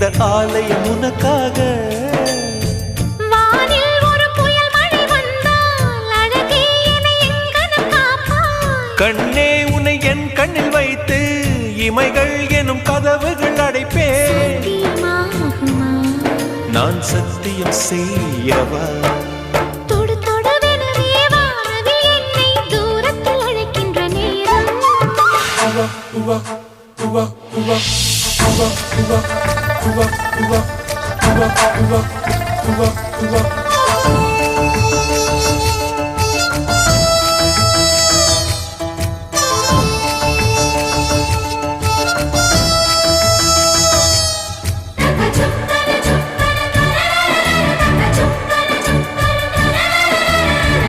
இந்த ஆலயம் உனக்காக. வானில் ஒரு புயல் மழை வந்தால் அழகே என்னை எங்கனம் காப்பாய். கண்ணே உன்னை என் கண்ணில் வைத்து இமைகள் எனும் கதவுகள் அடைப்பேன். சத்தியமாகுமா? நான் சத்தியம் செய்யவா? தொடு தொடுவெனவே வானவில் என்னை தூரத்தில் அழைக்கின்ற நேரம். உவா